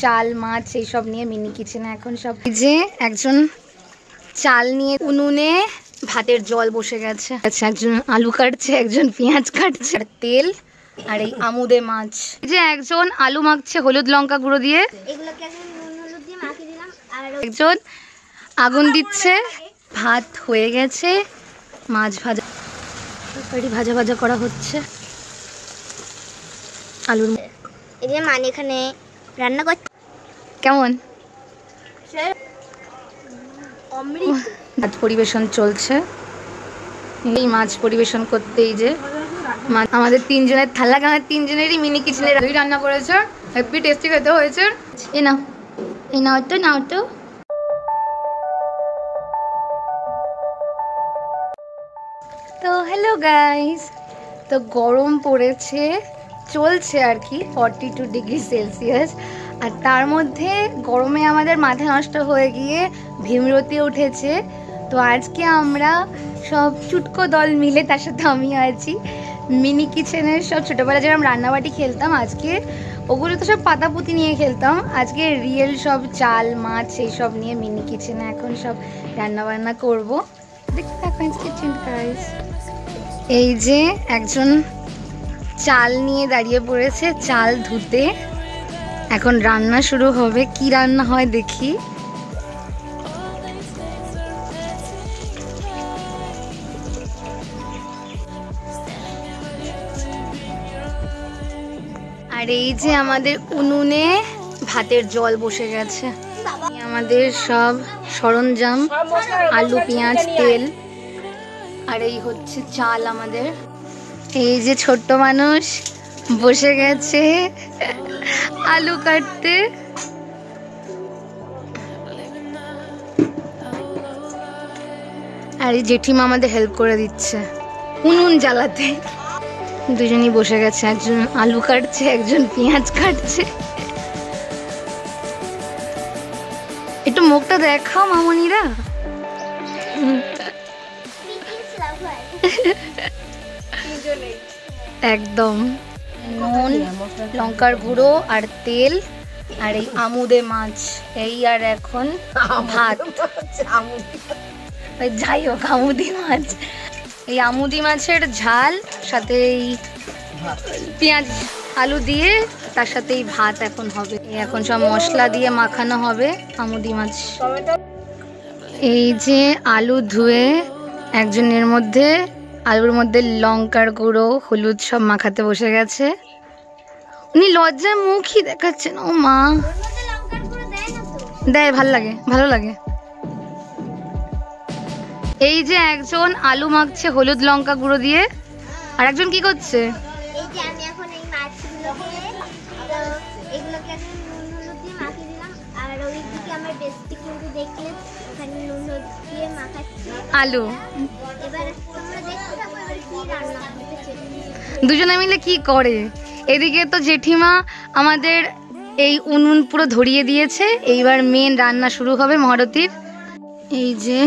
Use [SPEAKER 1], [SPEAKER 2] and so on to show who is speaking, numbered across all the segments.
[SPEAKER 1] চাল মাছ এইসব নিয়ে মিনি কিচেনে এখন সব। যে একজন চাল নিয়ে উনুনে ভাতের জল বসে গেছে, একজন আলু কাটছে, একজন পেঁয়াজ কাটছে, আর তেল আর এই আমুদে মাছ। যে একজন আলু মাখছে হলুদ লঙ্কা গুঁড়ো দিয়ে, একজন আগুন দিচ্ছে, ভাত হয়ে গেছে, মাছ ভাজা ভাজা ভাজা করা হচ্ছে। আলুর
[SPEAKER 2] এই যে মানে এখানে রান্না করছে
[SPEAKER 1] কেমন মাছ পরিবেশন চলছে। এই মাছ পরিবেশন করতেই যে আমাদের তিনজনের থালা, আমাদের তিনজনেরই মিনি কিচেনে রান্না করেছে, হেভি টেস্টি খেতে হয়েছে। এ নাও, এই নাও তো, নাও তো। তো হ্যালো গাইস, তো গরম পড়েছে, চলছে আর কি 42 ডিগ্রি সেলসিয়াস। আর তার মধ্যে গরমে আমাদের মাথা নষ্ট হয়ে গিয়ে ভীমরতি উঠেছে। তো আজকে আমরা সব চুটকো দল মিলে, তার সাথে আমিও আছি, মিনি কিচেনের সব ছোটোবেলা যেরকম রান্নাবাটি খেলতাম, আজকে ওগুলো তো সব পাতাপুতি নিয়ে খেলতাম, আজকে রিয়েল সব চাল মাছ এইসব নিয়ে মিনি কিচেনে এখন সব রান্নাবান্না করবো। দেখতে থাকুন কিচেন গাইস। এই যে একজন চাল নিয়ে দাঁড়িয়ে পড়েছে, চাল ধুতে, এখন রান্না শুরু হবে। কি রান্না হয় দেখি। আর এই যে আমাদের উনুনে ভাতের জল বসে গেছে, আমাদের সব সরঞ্জাম, আলু পেঁয়াজ তেল, আর এই হচ্ছে চাল আমাদের। এই যে ছোট্ট মানুষ বসে গেছে আলু কাটতে। আর এই জেঠিমা আমাদের হেল্প করে দিচ্ছে উনুন জ্বালাতে। দুজনই বসে গেছে, একজন আলু কাটছে, একজন পেঁয়াজ কাটছে। একটু মুখটা দেখাও মামনিরা। একদম নুন লঙ্কার গুঁড়ো আর তেল আর এই আমুদে মাছ, এই আর এখন ভাত। যাই হোক, আমুদি মাছ, এই আমুদি মাছের ঝাল সাথে এই পেঁয়াজ আলু দিয়ে, তার সাথে এই ভাত এখন হবে। এখন সব মশলা দিয়ে মাখানো হবে আমুদি মাছ। এই যে আলু ধুয়ে একজনের মধ্যে, আলুর মধ্যে লঙ্কার গুঁড়ো হলুদ সব মাখাতে বসে গেছে। উনি লজ্জায় মুখই দেখাচ্ছেন। ও মা, দেয়, ভাল লাগে, ভালো লাগে। এই যে একজন আলু মাখছে হলুদ লঙ্কা গুঁড়ো দিয়ে, আর একজন কি করছে? আলু দুজনে মিলে কি করে। এদিকে তো জেঠিমা আমাদের এই উনুন পুরো ধরিয়ে দিয়েছে, এইবার মেন রান্না শুরু হবে মহারতির। এই যে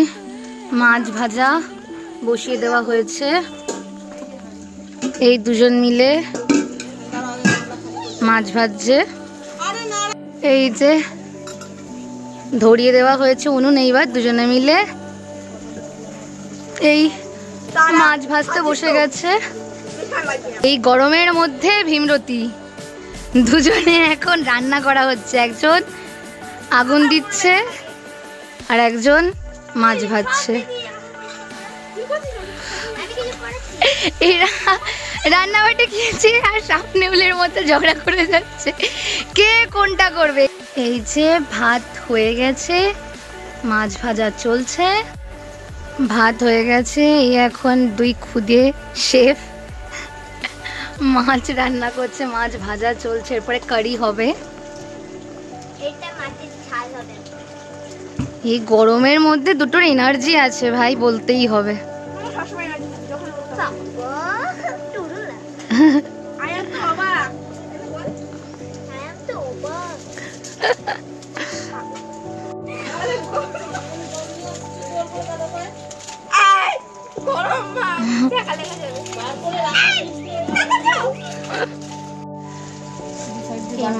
[SPEAKER 1] মাছ ভাজা বসিয়ে দেওয়া হয়েছে, এই দুজন মিলে মাছ ভাজছে। এই যে ধরিয়ে দেওয়া হয়েছে উনুন, এইবার দুজনে মিলে এই মাছ ভাজতে বসে গেছে। এই গরমের মধ্যে ভীমরতি, দুজনে এখন রান্না করা হচ্ছে, একজন আগুন দিচ্ছে আর একজন মাছ ভাজছে। এরা রান্নাবাটি খেয়েছে আর সাপ নেউলের মতো ঝগড়া করে যাচ্ছে, কে কোনটা করবে। এই যে ভাত হয়ে গেছে, মাছ ভাজা চলছে, ভাত হয়ে গেছে। এই এখন দুই খুদে শেফ মাছ রান্না করছে, মাছ ভাজা চলছে, এরপরে কারি হবে। এই গরমের মধ্যে দুটোর এনার্জি আছে ভাই, বলতেই হবে।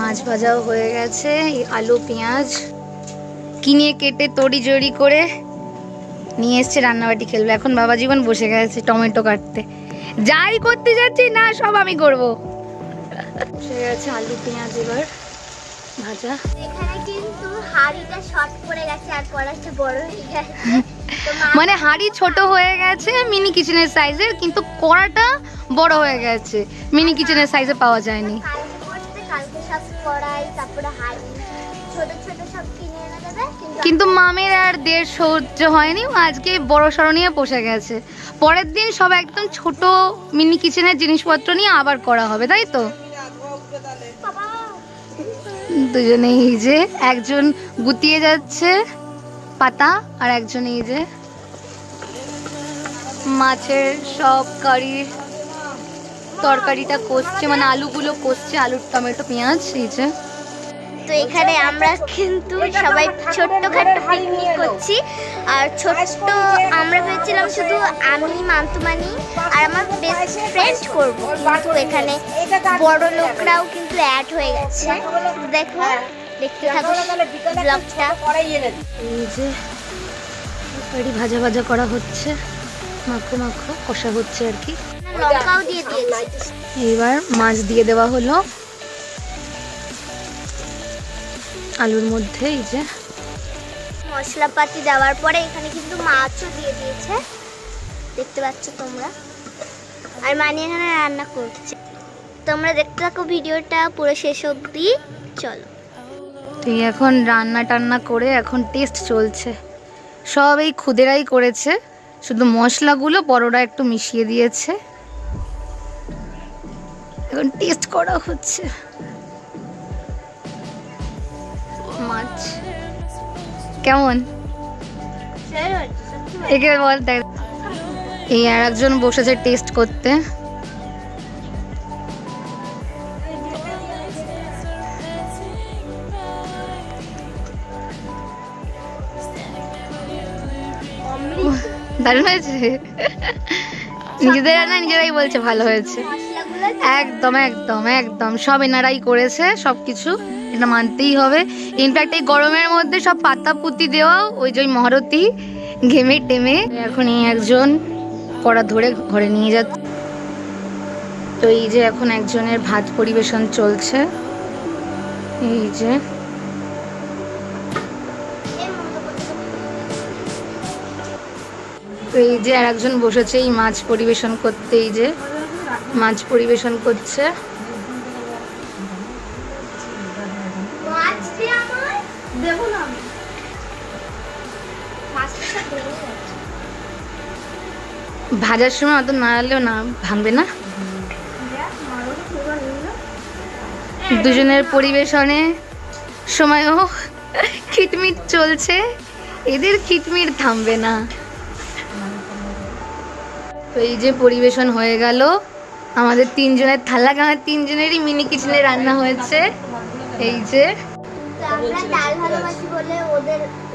[SPEAKER 1] মাছ ভাজাও হয়ে গেছে, এই আলু পেঁয়াজ কিনে কেটে তড়ি জড়ি করে নিয়ে এসছে, রান্নাবাটি খেলবে। এখন বাবা জীবন বসে গেছে টমেটো কাটতে, যাই করতে যাচ্ছি না সব আমি করব। বসে গেছে আলু পেঁয়াজ এবার ভাজা।
[SPEAKER 2] এখানে কিন্তু হাঁড়িটা শর্ট পড়ে গেছে আর কড়াইটা বড় হয়ে গেছে।
[SPEAKER 1] মানে হাঁড়ি ছোট হয়ে গেছে মিনি কিচেনের সাইজের, কিন্তু কড়াটা বড় হয়ে গেছে, মিনি কিচেনের সাইজে পাওয়া যায়নি।
[SPEAKER 2] কালকে সব কড়াই তারপরে হাঁড়ি ছোট ছোট সব কিনে এনে দেবে,
[SPEAKER 1] কিন্তু মামের আর দেড় সহ্য হয়নি, ও আজকে বড় সড়ো নিয়ে বসে গেছে। পরের দিন সব একদম ছোট মিনি কিচেনের জিনিসপত্র নিয়ে আবার করা হবে, তাই তো? দুজনেই এই যে একজন গুতিয়ে যাচ্ছে পাতা, আর একজন এই যে মাছের সব কারির তরকারিটা কষছে, মানে আলুগুলো কষছে, আলুর টমেটো পেঁয়াজ এই যে।
[SPEAKER 2] তো এখানে আমরা কিন্তু সবাই ছোট্টখাটো পিকনিক করছি। আর ছোট্ট আমরা ভেবেছিলাম শুধু আমি, মান্তুমানি আর আমার বেস্ট ফ্রেন্ড করব, কিন্তু এখানে বড় লোকরাও কিন্তু অ্যাড হয়ে গেছে। দেখো, দেখতে থাকো ব্লগটা।
[SPEAKER 1] এই যে তরকারি ভাজা ভাজা করা হচ্ছে, মাখো মাখো কষা হচ্ছে আর কি।
[SPEAKER 2] লঙ্কাও দিয়ে দিয়েছি।
[SPEAKER 1] এইবার মাছ দিয়ে দেওয়া হলো আলুর মধ্যে। এই যে
[SPEAKER 2] মশলাপাতি দেওয়ার পরে এখানে কিন্তু মাছও দিয়ে দিয়েছে, দেখতে পাচ্ছ তোমরা। আর মানি এখানে রান্না করছে, তোমরা দেখতে থাকো ভিডিওটা পুরো শেষ অবধি। চলো,
[SPEAKER 1] ঠিক এখন রান্না টান্না করে এখন টেস্ট চলছে। সব এই খুদেরাই করেছে, শুধু মশলাগুলো বড়রা একটু মিশিয়ে দিয়েছে। এখন টেস্ট করা হচ্ছে মাছ কেমন, একে বল। এই আর একজন বসেছে টেস্ট করতে। দারুণ হয়েছে, নিজেদের রান্না নিজেরাই বলছে ভালো হয়েছে। একদম একদম একদম সব এনারাই করেছে সবকিছু, এটা মানতেই হবে। ইনফ্যাক্ট এই গরমের মধ্যে সব পাতা পুঁতি দেওয়াও ওই যে মহারতী ঘেমে টেমে। এখন এই একজন কড়া ধরে ঘরে নিয়ে যাচ্ছে। তো এই যে এখন একজনের ভাত পরিবেশন চলছে, এই যে তো এই যে আর একজন বসেছে এই মাছ পরিবেশন করতে, এই যে মাছ পরিবেশন করছে। ভাজার সময় অত নাড়ালেও না ভাঙবে না। দুজনের পরিবেশনে সময়ও খিটমিট চলছে, এদের খিটমিট থামবে না। তো এই যে পরিবেশন হয়ে গেল আমাদের তিনজনের থালা, আমার তিনজনেরই মিনি কিচেনে রান্না হয়েছে। এই যে
[SPEAKER 2] আমরা ডাল ভালোবাসি বলে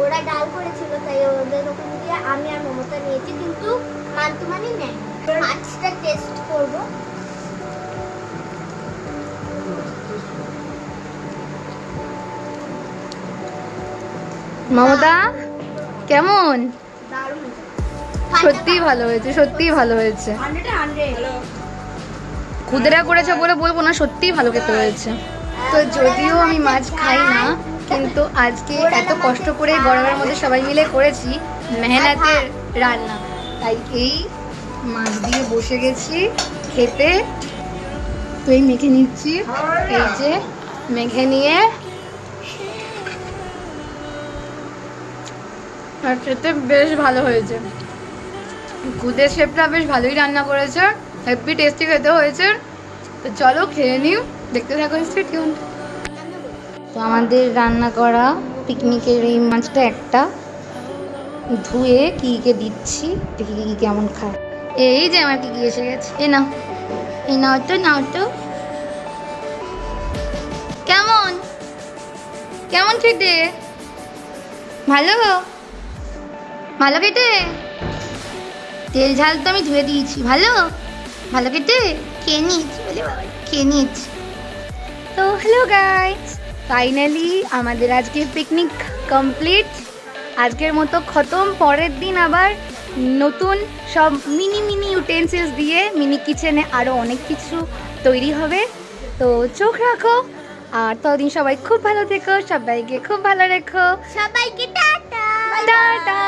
[SPEAKER 2] ওরা ডাল করেছিল, তাই ওদের ওখান দিয়ে আমি আর মমতা নিয়েছি, কিন্তু মান্তুমানি নেই। মাছটা টেস্ট করব।
[SPEAKER 1] মমতা কেমন?
[SPEAKER 2] দারুণ,
[SPEAKER 1] সত্যিই ভালো হয়েছে, সত্যিই ভালো হয়েছে। খুদেরা করেছে বলে বলবো না, সত্যিই ভালো খেতে হয়েছে। তো যদিও আমি মাছ খাই না, কিন্তু আজকে এত কষ্ট করে গরমের মধ্যে সবাই মিলে করেছি, মেহনতের রান্না, তাই এই মাছ দিয়ে বসে গেছি খেতে। তো এই মেখে নিচ্ছি, এই যে মেখে নিয়ে আর খেতে বেশ ভালো হয়েছে। খুদের শেফটা বেশ ভালোই রান্না করেছে, হেভি টেস্টি খেতে হয়েছে। তো চলো খেয়ে নিও, দেখতে থাকো স্টে টিউন। তো আমাদের রান্না করা পিকনিকের এই মাছটা একটা ধুয়ে কিকে দিচ্ছি, দেখি কি কেমন খায়। এই যে আমার কি এসে গেছে, এ নাও, এই নাও তো, নাও তো। কেমন কেমন খেতে? ভালো ভালো খেতে? তেল ঝাল তো আমি ধুয়ে দিয়েছি। ভালো ভালো খেতে? খেয়ে নিয়েছি বলে বাবা, খেয়ে নিয়েছি। তো হ্যালো গাইস, ফাইনালি আমাদের আজকে পিকনিক কমপ্লিট। আজকের মতো খতম। পরের দিন আবার নতুন সব মিনি মিনি ইউটেন্সিলস দিয়ে মিনি কিচেনে আরও অনেক কিছু তৈরি হবে। তো চোখ রাখো, আর ততদিন সবাই খুব ভালো থেকো, সবাইকে খুব ভালো রেখো।
[SPEAKER 2] সবাইকে টাটা।
[SPEAKER 1] টাটা।